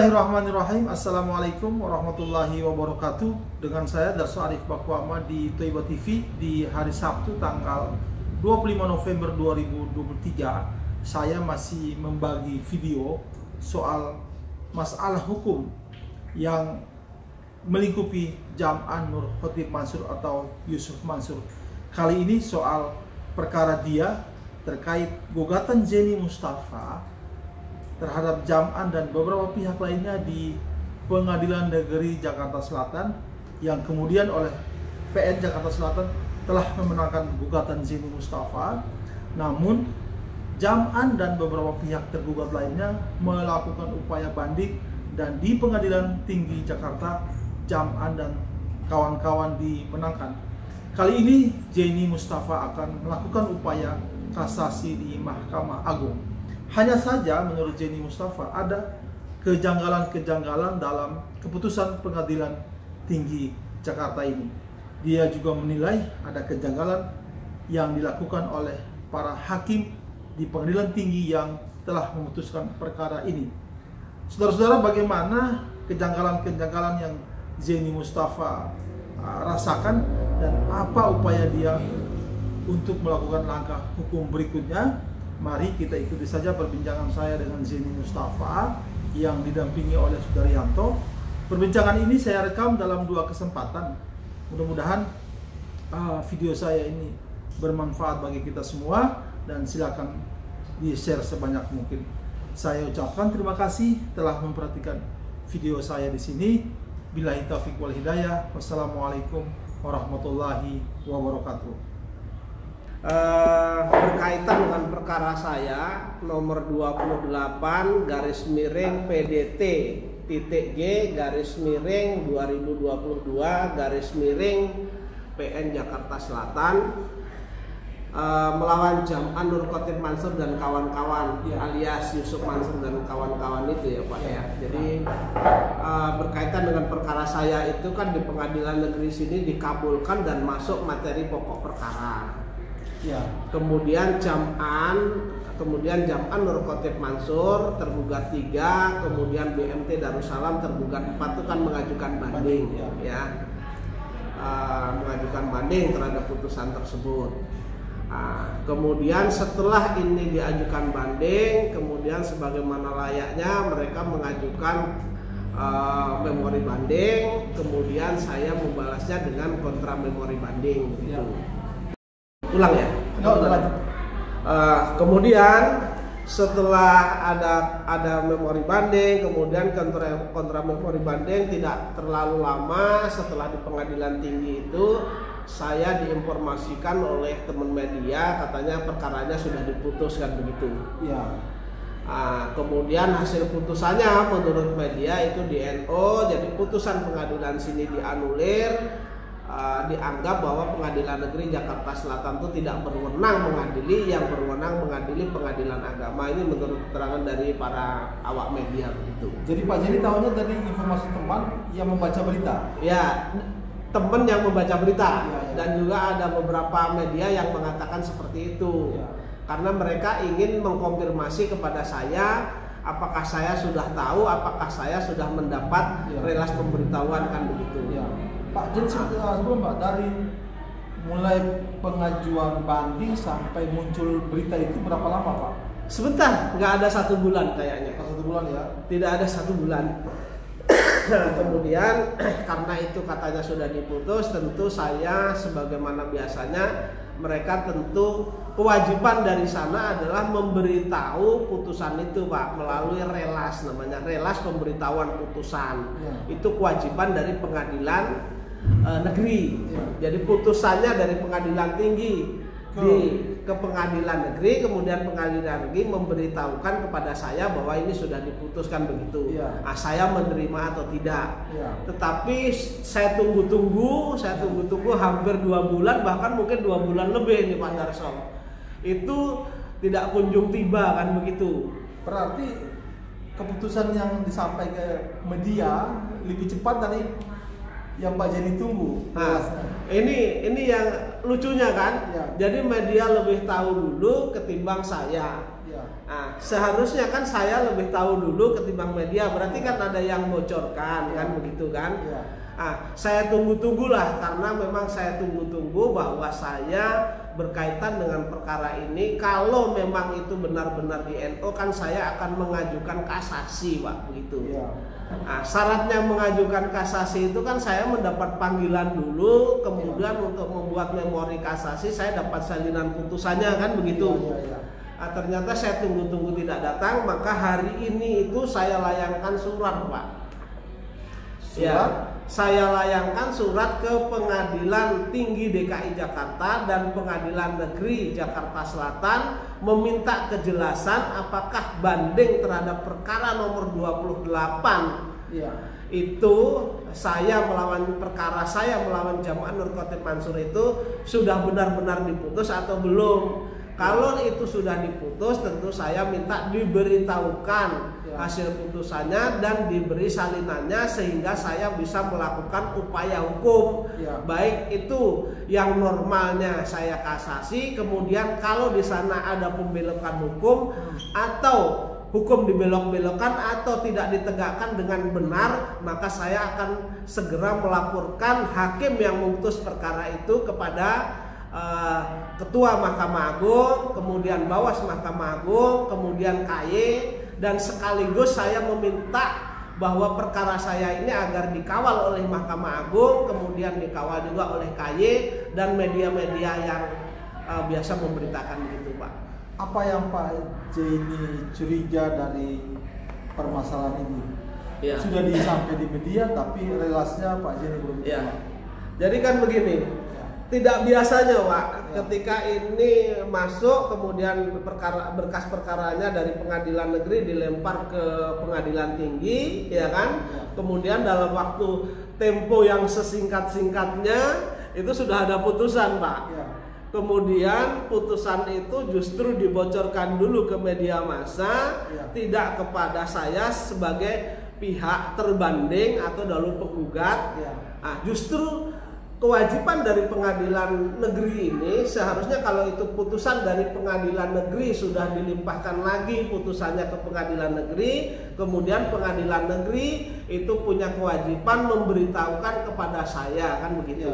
Bismillahirrahmanirrahim. Assalamualaikum warahmatullahi wabarakatuh. Dengan saya Darso Arif Bakwama di Toiba TV di hari Sabtu tanggal 25 November 2023. Saya masih membagi video soal masalah hukum yang melingkupi Jam'an Nur Khotib Mansur atau Yusuf Mansur. Kali ini soal perkara dia terkait gugatan Zeni Mustafa terhadap Jam'an dan beberapa pihak lainnya di Pengadilan Negeri Jakarta Selatan, yang kemudian oleh PN Jakarta Selatan telah memenangkan gugatan Zeni Mustafa. Namun Jam'an dan beberapa pihak tergugat lainnya melakukan upaya banding, dan di Pengadilan Tinggi Jakarta Jam'an dan kawan-kawan dimenangkan. Kali ini Zeni Mustafa akan melakukan upaya kasasi di Mahkamah Agung. Hanya saja menurut Zeni Mustafa ada kejanggalan-kejanggalan dalam keputusan Pengadilan Tinggi Jakarta ini. Dia juga menilai ada kejanggalan yang dilakukan oleh para hakim di Pengadilan Tinggi yang telah memutuskan perkara ini. Saudara-saudara, bagaimana kejanggalan-kejanggalan yang Zeni Mustafa rasakan dan apa upaya dia untuk melakukan langkah hukum berikutnya? Mari kita ikuti saja perbincangan saya dengan Zeni Mustafa yang didampingi oleh Sudaryanto. Perbincangan ini saya rekam dalam 2 kesempatan. Mudah-mudahan video saya ini bermanfaat bagi kita semua, dan silakan di-share sebanyak mungkin. Saya ucapkan terima kasih telah memperhatikan video saya di sini. Billahi taufiq wal hidayah. Wassalamualaikum warahmatullahi wabarakatuh. Berkaitan dengan perkara saya nomor 28 garis miring PDT titik G garis miring 2022 garis miring PN Jakarta Selatan melawan Jam'an Nur Khotib Mansur dan kawan-kawan, alias Yusuf Mansur dan kawan-kawan itu ya Pak ya. Jadi berkaitan dengan perkara saya itu kan di Pengadilan Negeri sini dikabulkan dan masuk materi pokok perkara. Kemudian Jam'an Nur Khotib Mansur tergugat 3, kemudian BMT Darussalam tergugat 4 itu kan mengajukan banding mengajukan banding terhadap putusan tersebut. Kemudian setelah ini diajukan banding, kemudian sebagaimana layaknya mereka mengajukan memori banding, kemudian saya membalasnya dengan kontra memori banding begitu. Ulang ya. Kemudian setelah ada memori banding, kemudian kontra memori banding tidak terlalu lama setelah di Pengadilan Tinggi itu saya diinformasikan oleh teman media, katanya perkaranya sudah diputuskan begitu. Kemudian hasil putusannya menurut media itu di NO, jadi putusan pengadilan sini dianulir. Dianggap bahwa Pengadilan Negeri Jakarta Selatan itu tidak berwenang mengadili, yang berwenang mengadili Pengadilan Agama. Ini menurut keterangan dari para awak media begitu. Jadi Pak Zeni tahunya dari informasi teman yang membaca berita? Ya, teman yang membaca berita. Dan juga ada beberapa media yang mengatakan seperti itu. Karena mereka ingin mengkonfirmasi kepada saya apakah saya sudah tahu, apakah saya sudah mendapat relas pemberitahuan kan begitu. Pak, jadi sebelum Pak, dari mulai pengajuan banding sampai muncul berita itu berapa lama Pak? Sebentar, nggak ada 1 bulan kayaknya. 1 bulan ya? Tidak ada 1 bulan. Kemudian karena itu katanya sudah diputus, tentu saya sebagaimana biasanya mereka tentu kewajiban dari sana adalah memberitahu putusan itu Pak melalui relas, namanya relas pemberitahuan putusan. Itu kewajiban dari Pengadilan Negeri. Jadi putusannya dari Pengadilan Tinggi ke Pengadilan Negeri, kemudian Pengadilan Negeri memberitahukan kepada saya bahwa ini sudah diputuskan begitu. Saya menerima atau tidak. Tetapi saya tunggu-tunggu hampir 2 bulan, bahkan mungkin 2 bulan lebih nih Pak Darso. Itu tidak kunjung tiba kan begitu. Berarti keputusan yang disampaikan ke media lebih cepat dari yang Pak Jenny tunggu. Nah, ini yang lucunya kan. Ya. Jadi media lebih tahu dulu ketimbang saya. Ya. Nah, seharusnya kan saya lebih tahu dulu ketimbang media. Berarti kan ada yang bocorkan, kan begitu kan? Ya. Nah, saya tunggu-tunggulah karena memang saya tunggu-tunggu bahwa saya berkaitan dengan perkara ini. Kalau memang itu benar-benar di NO kan saya akan mengajukan kasasi, Pak, begitu. Ya. Nah, syaratnya mengajukan kasasi itu kan saya mendapat panggilan dulu, kemudian untuk membuat memori kasasi saya dapat salinan putusannya, kan begitu. Ya. Nah, ternyata saya tunggu-tunggu tidak datang, maka hari ini itu saya layangkan surat, Pak. Surat? Ya, saya layangkan surat ke Pengadilan Tinggi DKI Jakarta dan Pengadilan Negeri Jakarta Selatan meminta kejelasan apakah banding terhadap perkara nomor 28 itu saya melawan Jamaah Nur Khotim Mansur itu sudah benar-benar diputus atau belum. Kalau itu sudah diputus, tentu saya minta diberitahukan hasil putusannya dan diberi salinannya sehingga saya bisa melakukan upaya hukum. Baik itu yang normalnya saya kasasi, kemudian kalau di sana ada pembelokan hukum atau hukum dibelok-belokkan atau tidak ditegakkan dengan benar, maka saya akan segera melaporkan hakim yang memutus perkara itu kepada Ketua Mahkamah Agung, kemudian Bawas Mahkamah Agung, kemudian KY, dan sekaligus saya meminta bahwa perkara saya ini agar dikawal oleh Mahkamah Agung, kemudian dikawal juga oleh KY dan media-media yang biasa memberitakan begitu, Pak. Apa yang Pak Jenny curiga dari permasalahan ini? Ya. Sudah disampaikan di media, tapi relasinya Pak Jenny belum. Ya. Jadi kan begini. Tidak biasanya, Pak, ketika ini masuk kemudian berkas perkaranya dari pengadilan negeri dilempar ke pengadilan tinggi, ya kan? Kemudian dalam waktu tempo yang sesingkat-singkatnya itu sudah ada putusan, Pak. Kemudian putusan itu justru dibocorkan dulu ke media massa, tidak kepada saya sebagai pihak terbanding atau dalam penggugat. Nah, justru kewajiban dari pengadilan negeri ini seharusnya kalau itu putusan dari pengadilan negeri sudah dilimpahkan lagi putusannya ke pengadilan negeri, kemudian pengadilan negeri itu punya kewajiban memberitahukan kepada saya, kan begitu.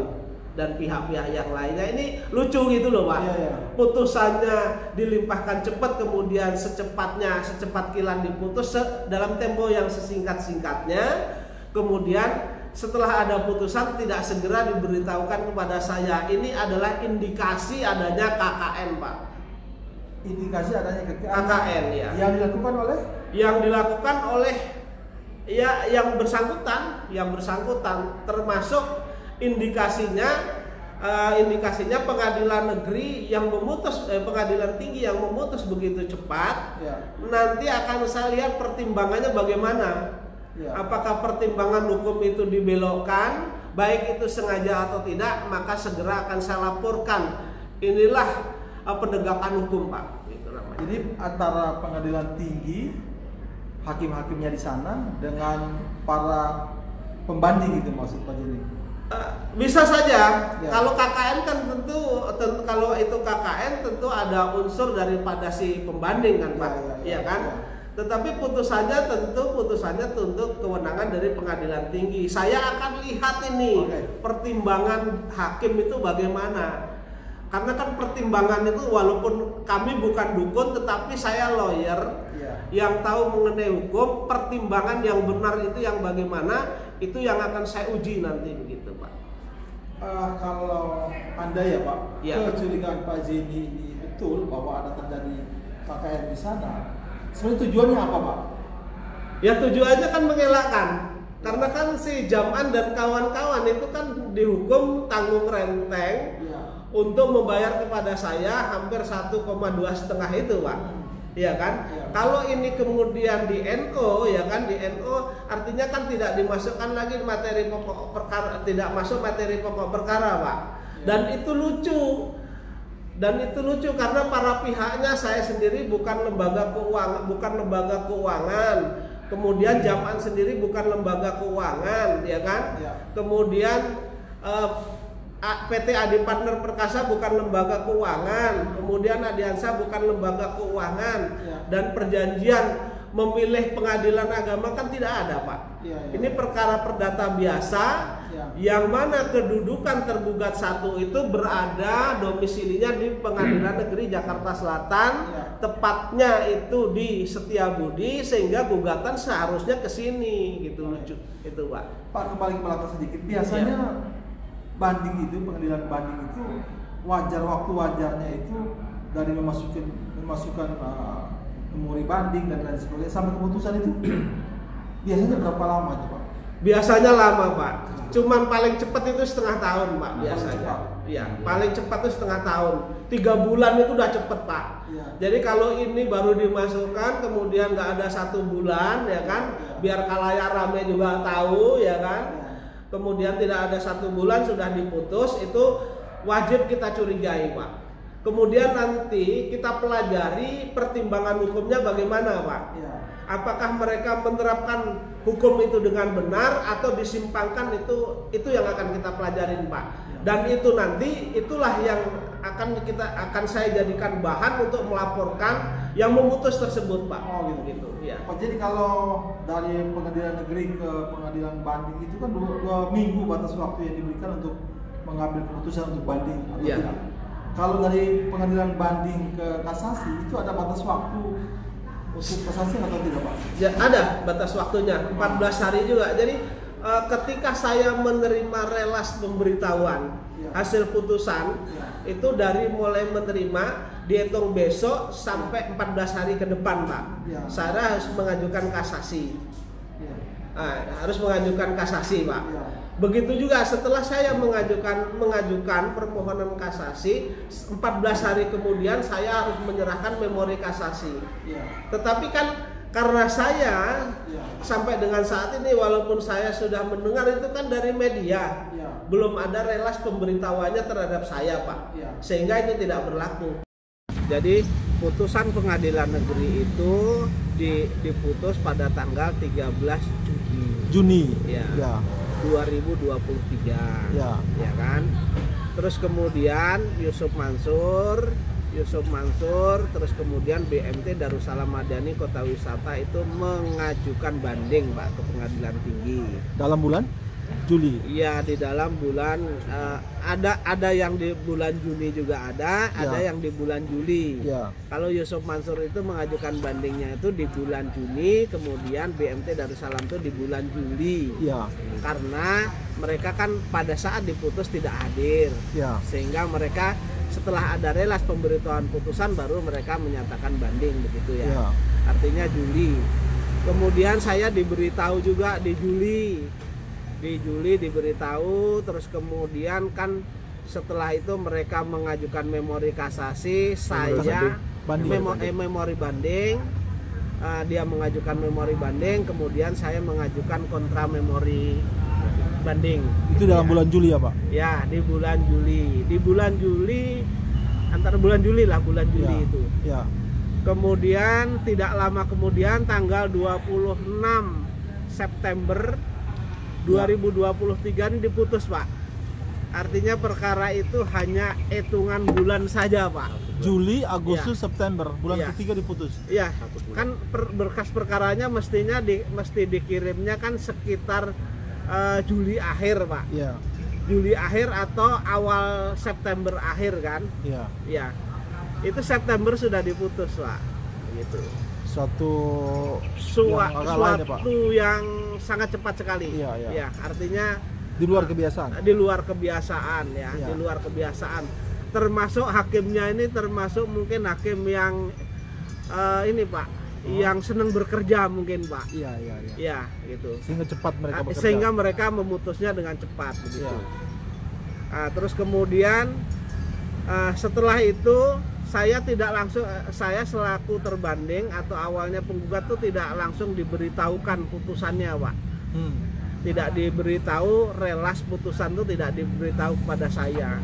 Dan pihak-pihak yang lainnya. Ini lucu gitu loh, Pak. Putusannya dilimpahkan cepat, kemudian secepat kilat diputus dalam tempo yang sesingkat-singkatnya, kemudian setelah ada putusan tidak segera diberitahukan kepada saya. Ini adalah indikasi adanya KKN, Pak. Indikasi adanya KKN, ya. Yang dilakukan oleh? Yang dilakukan oleh ya yang bersangkutan, termasuk indikasinya pengadilan negeri yang memutus, pengadilan tinggi yang memutus begitu cepat. Nanti akan saya lihat pertimbangannya bagaimana. Apakah pertimbangan hukum itu dibelokkan, baik itu sengaja atau tidak, maka segera akan saya laporkan. Inilah penegakan hukum, Pak. Itu namanya. Jadi antara pengadilan tinggi, hakim-hakimnya di sana dengan para pembanding itu maksud Pak Jenny? Bisa saja. Kalau KKN kan tentu kalau itu KKN tentu ada unsur daripada si pembanding kan, Pak. Iya kan? Tetapi putusannya untuk kewenangan dari pengadilan tinggi. Saya akan lihat ini pertimbangan hakim itu bagaimana. Karena kan pertimbangan itu walaupun kami bukan dukun, tetapi saya lawyer yang tahu mengenai hukum. Pertimbangan yang benar itu yang bagaimana, itu yang akan saya uji nanti begitu, Pak. Kalau Anda ya, Pak, kecurigaan Pak Jenny ini betul bahwa ada terjadi KKN di sana. Sebenarnya tujuannya apa, Pak? Ya tujuannya kan mengelakkan. Karena kan si Jam'an dan kawan-kawan itu kan dihukum tanggung renteng untuk membayar kepada saya hampir 1,2 setengah itu, Pak. Iya kan? Kalau ini kemudian di NO, ya kan, di NO artinya kan tidak dimasukkan lagi materi pokok perkara, tidak masuk materi pokok perkara, Pak. Dan itu lucu. Karena para pihaknya saya sendiri bukan lembaga keuangan, Kemudian Jam-an sendiri bukan lembaga keuangan, ya kan? Ya. Kemudian PT Adi Partner Perkasa bukan lembaga keuangan, kemudian Adiansa bukan lembaga keuangan, Ya. dan perjanjian memilih pengadilan agama kan tidak ada, Pak. Ya, ya. Ini perkara perdata biasa, Ya. yang mana kedudukan tergugat satu itu berada domisilinya di Pengadilan Negeri Jakarta Selatan, Ya. tepatnya itu di Setiabudi, sehingga gugatan seharusnya ke sini, gitu lucu, itu, Pak. Pak, kembali ke belakang sedikit. Biasanya banding itu, pengadilan banding itu wajar, waktu wajarnya itu dari memasukkan memori banding dan lain sebagainya sampai keputusan itu biasanya berapa lama itu, Pak? Biasanya lama, Pak. Cuman paling cepat itu setengah tahun, Pak, biasanya. cepat. Iya, paling cepat itu setengah tahun. 3 bulan itu udah cepet, Pak. Iya. Jadi kalau ini baru dimasukkan, kemudian nggak ada 1 bulan, ya kan? Iya. Biar khalayak rame juga tahu, ya kan? Iya. Kemudian tidak ada 1 bulan sudah diputus, itu wajib kita curigai, Pak. Kemudian nanti kita pelajari pertimbangan hukumnya bagaimana, Pak. Iya. Apakah mereka menerapkan hukum itu dengan benar atau disimpangkan, itu yang akan kita pelajarin, Pak. Dan itu nanti itulah yang akan saya jadikan bahan untuk melaporkan yang memutus tersebut, Pak. Oh, gitu. Ya. Oh, jadi kalau dari pengadilan negeri ke pengadilan banding itu kan 2 minggu batas waktu yang diberikan untuk mengambil keputusan untuk banding atau Ya. tidak. Kalau dari pengadilan banding ke kasasi itu ada batas waktu untuk kasasi atau tidak, Pak? Ya, ada batas waktunya 14 hari juga. Jadi ketika saya menerima relas pemberitahuan Ya. hasil putusan, Ya. itu dari mulai menerima dihitung besok sampai 14 hari ke depan, Pak. Ya. Saya harus mengajukan kasasi. Ya. Harus mengajukan kasasi, Pak. Ya. Begitu juga setelah saya mengajukan permohonan kasasi, 14 hari kemudian saya harus menyerahkan memori kasasi. Ya. Tetapi kan karena saya Ya. sampai dengan saat ini, walaupun saya sudah mendengar itu kan dari media, Ya. belum ada relas pemberitahuannya terhadap saya, Pak. Ya. Sehingga itu tidak berlaku. Jadi putusan pengadilan negeri itu diputus pada tanggal 13 Juni. Ya. Ya. 2023, Ya. ya kan. Terus kemudian Yusuf Mansur, terus kemudian BMT Darussalam Madani Kota Wisata itu mengajukan banding, Pak, ke Pengadilan Tinggi. Dalam bulan Juli. Iya, di dalam bulan ada yang di bulan Juni juga ada yang di bulan Juli. Ya. Kalau Yusuf Mansur itu mengajukan bandingnya itu di bulan Juni, kemudian BMT Darussalam itu di bulan Juli. Ya. Karena mereka kan pada saat diputus tidak hadir. Ya. Sehingga mereka setelah ada relas pemberitahuan putusan baru mereka menyatakan banding, begitu ya. Ya. Artinya Juli. Kemudian saya diberitahu juga di Juli diberitahu, terus kemudian kan setelah itu mereka mengajukan memori kasasi, saya memori banding, dia mengajukan memori banding, kemudian saya mengajukan kontra memori banding. Itu dalam bulan Juli ya, Pak? Ya, di bulan Juli, antara bulan Juli Ya. itu. Ya. Kemudian tidak lama kemudian tanggal 26 September 2023 ini diputus, Pak. Artinya perkara itu hanya hitungan bulan saja, Pak. Juli, Agustus, Ya. September, bulan Ya. ketiga diputus. Iya, kan berkas perkaranya mesti dikirimnya kan sekitar Juli akhir, Pak. Iya. Juli akhir atau awal September akhir kan? Iya. Ya. Itu September sudah diputus, Pak. Gitu. Suatu Suatu yang agak lain ya, Pak? yang sangat cepat sekali. Iya, iya. Ya, artinya Di luar kebiasaan. di luar kebiasaan ya, Iya. di luar kebiasaan. Termasuk hakimnya ini termasuk mungkin hakim yang ini, Pak, yang senang bekerja mungkin, Pak. Iya, iya, iya. Ya, gitu. Sehingga cepat mereka bekerja. Sehingga mereka memutusnya dengan cepat begitu. Iya. Terus kemudian setelah itu saya tidak langsung, saya selaku terbanding atau awalnya penggugat itu tidak langsung diberitahukan putusannya, Pak. Tidak diberitahu, relas putusan itu tidak diberitahu kepada saya.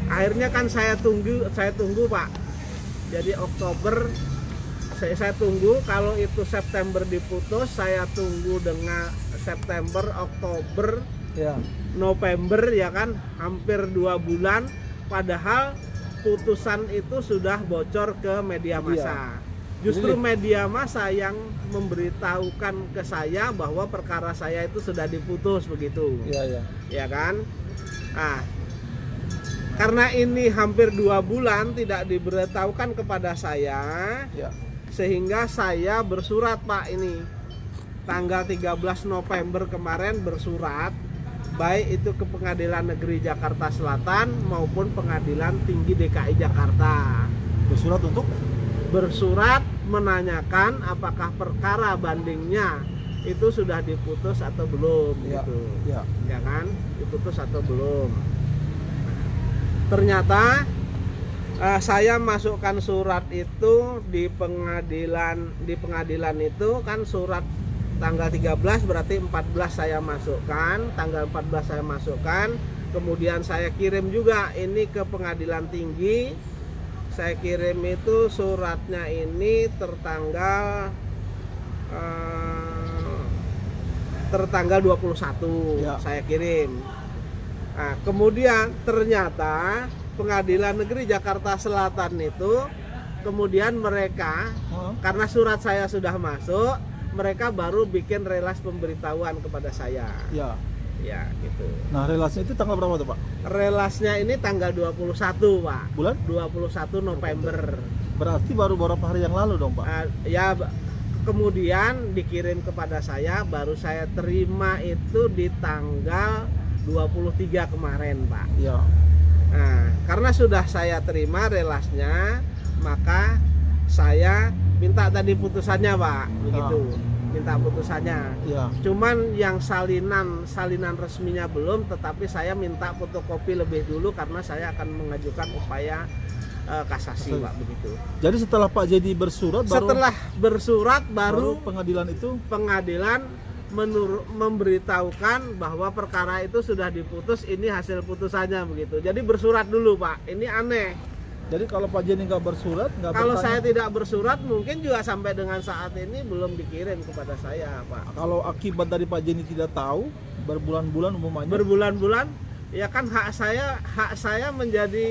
Akhirnya kan saya tunggu, Pak. Jadi Oktober Saya tunggu kalau itu September diputus, saya tunggu dengan September, Oktober, Ya. November ya kan, hampir 2 bulan. Padahal putusan itu sudah bocor ke media massa. Justru media massa yang memberitahukan ke saya bahwa perkara saya itu sudah diputus begitu. Iya. Ya kan? Nah, karena ini hampir 2 bulan tidak diberitahukan kepada saya, Ya. sehingga saya bersurat Pak ini tanggal 13 November kemarin bersurat, baik itu ke Pengadilan Negeri Jakarta Selatan maupun Pengadilan Tinggi DKI Jakarta. Bersurat untuk? Bersurat menanyakan apakah perkara bandingnya itu sudah diputus atau belum, gitu. Ya. Ya kan, diputus atau belum. Ternyata saya masukkan surat itu di pengadilan itu kan, surat tanggal 13 berarti 14 saya masukkan, tanggal 14 saya masukkan, kemudian saya kirim juga ini ke Pengadilan Tinggi. Saya kirim itu suratnya ini tertanggal 21 Ya. saya kirim. Nah, kemudian ternyata Pengadilan Negeri Jakarta Selatan itu kemudian mereka, karena surat saya sudah masuk, mereka baru bikin relas pemberitahuan kepada saya. Ya. Ya, gitu. Nah, relasnya itu tanggal berapa tuh, Pak? Relasnya ini tanggal 21, Pak. Bulan? 21 November. Berarti baru beberapa hari yang lalu dong, Pak? Ya, kemudian dikirim kepada saya, baru saya terima itu di tanggal 23 kemarin, Pak. Ya. Nah, karena sudah saya terima relasnya, maka saya minta tadi putusannya, Pak. Begitu. Minta putusannya. Ya. Cuman yang salinan resminya belum, tetapi saya minta fotokopi lebih dulu karena saya akan mengajukan upaya kasasi, Pak, begitu. Jadi setelah Pak Jedi bersurat, Setelah bersurat baru pengadilan itu memberitahukan bahwa perkara itu sudah diputus, ini hasil putusannya begitu. Jadi bersurat dulu, Pak. Ini aneh. Jadi kalau Pak Jedi nggak bersurat, kalau saya tidak bersurat, mungkin juga sampai dengan saat ini belum dikirim kepada saya, Pak. Kalau akibat dari Pak Jedi tidak tahu, berbulan-bulan umumnya. Berbulan-bulan, ya kan hak saya menjadi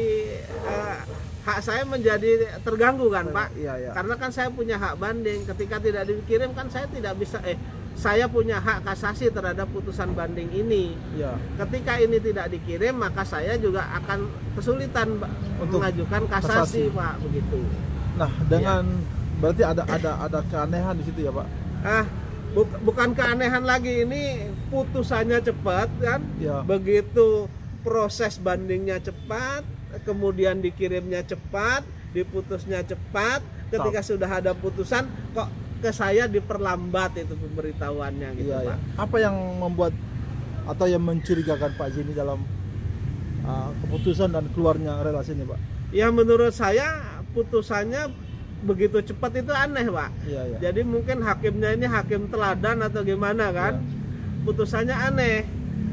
terganggu kan, Pak. Iya. Karena kan saya punya hak banding. Ketika tidak dikirim kan saya tidak bisa. Saya punya hak kasasi terhadap putusan banding ini. Ya. Ketika ini tidak dikirim, maka saya juga akan kesulitan untuk mengajukan kasasi, Pak, begitu. Nah, dengan berarti ada keanehan di situ ya, Pak? Bukan keanehan lagi, ini putusannya cepat kan? Ya. Begitu proses bandingnya cepat, kemudian dikirimnya cepat, diputusnya cepat. Ketika sudah ada putusan, kok ke saya diperlambat itu pemberitahuannya gitu, Pak. Apa yang membuat atau yang mencurigakan Pak Jedi dalam keputusan dan keluarnya relasi ini, Pak? Ya, menurut saya putusannya begitu cepat itu aneh, Pak. Iya. Jadi mungkin hakimnya ini hakim teladan atau gimana kan? Putusannya aneh.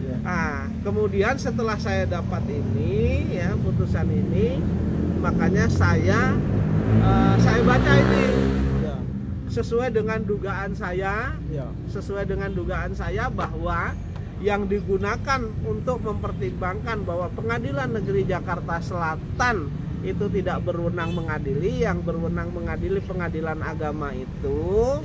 Iya. Kemudian setelah saya dapat ini ya putusan ini, makanya saya baca ini. Sesuai dengan dugaan saya, bahwa yang digunakan untuk mempertimbangkan bahwa Pengadilan Negeri Jakarta Selatan itu tidak berwenang mengadili, yang berwenang mengadili Pengadilan Agama itu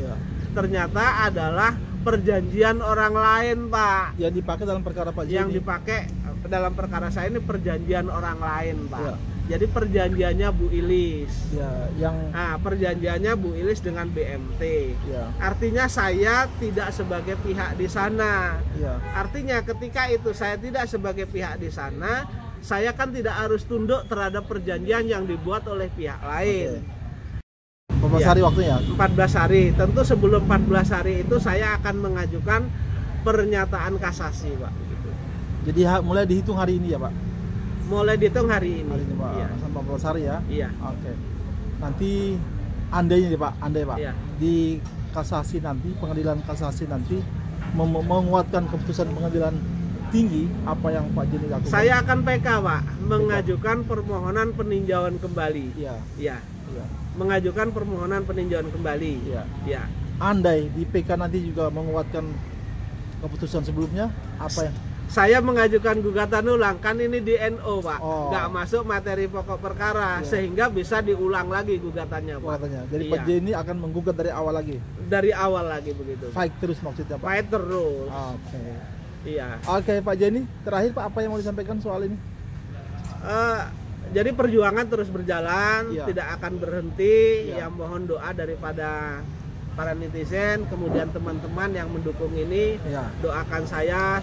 ternyata adalah perjanjian orang lain, Pak. Yang dipakai dalam perkara Pak Jedi. Yang dipakai dalam perkara saya ini perjanjian orang lain, Pak. Ya. Jadi perjanjiannya Bu Ilis. Perjanjiannya Bu Ilis dengan BMT. Ya. Artinya saya tidak sebagai pihak di sana. Ya. Artinya ketika itu saya tidak sebagai pihak di sana, saya kan tidak harus tunduk terhadap perjanjian yang dibuat oleh pihak lain. 14 hari waktunya? 14 hari. Tentu sebelum 14 hari itu saya akan mengajukan pernyataan kasasi, Pak. Gitu. Jadi mulai dihitung hari ini ya, Pak? Mulai dihitung hari ini. Hari ini, Pak. Iya. Sampai 14 hari ya? Iya. Oke. Nanti andainya nih, Pak, Pak. Iya. Di kasasi nanti, pengadilan kasasi nanti menguatkan keputusan pengadilan tinggi, apa yang Pak Jenny lakukan? Saya akan PK, Pak, mengajukan permohonan peninjauan kembali. Iya. Ya. Iya. Mengajukan permohonan peninjauan kembali. Iya. Ya. Andai di PK nanti juga menguatkan keputusan sebelumnya, apa yang? Saya mengajukan gugatan ulang, kan ini di NO, Pak, Oh. nggak masuk materi pokok perkara, Iya. sehingga bisa diulang lagi gugatannya, Pak. Katanya. Jadi Iya. Pak Jenny akan menggugat dari awal lagi. Dari awal lagi begitu. Fight terus maksudnya, Pak. Fight terus. Oke. Iya. Oke, Pak Jenny, terakhir Pak, apa yang mau disampaikan soal ini? Jadi perjuangan terus berjalan, Iya. tidak akan berhenti. Iya. Yang mohon doa daripada para netizen, kemudian teman-teman yang mendukung ini, Iya. doakan saya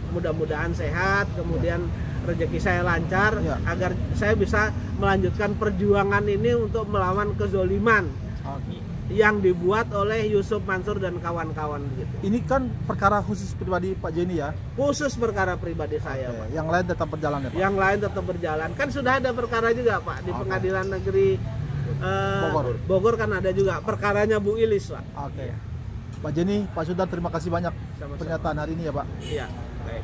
mudah-mudahan sehat, kemudian rezeki saya lancar, Iya. agar saya bisa melanjutkan perjuangan ini untuk melawan kezoliman Oke. yang dibuat oleh Yusuf Mansur dan kawan-kawan gitu. Ini kan perkara khusus pribadi Pak Jenny ya. Khusus perkara pribadi saya, Oke. Pak. Yang lain tetap berjalan ya, Pak. Yang lain tetap berjalan. Kan sudah ada perkara juga, Pak, di Oke. Pengadilan Negeri Bogor kan ada juga perkaranya Bu Ilis, Pak. Oke. Pak Jenny, Pak Sudar, terima kasih banyak Sama-sama. pernyataan hari ini ya, Pak. Iya, baik.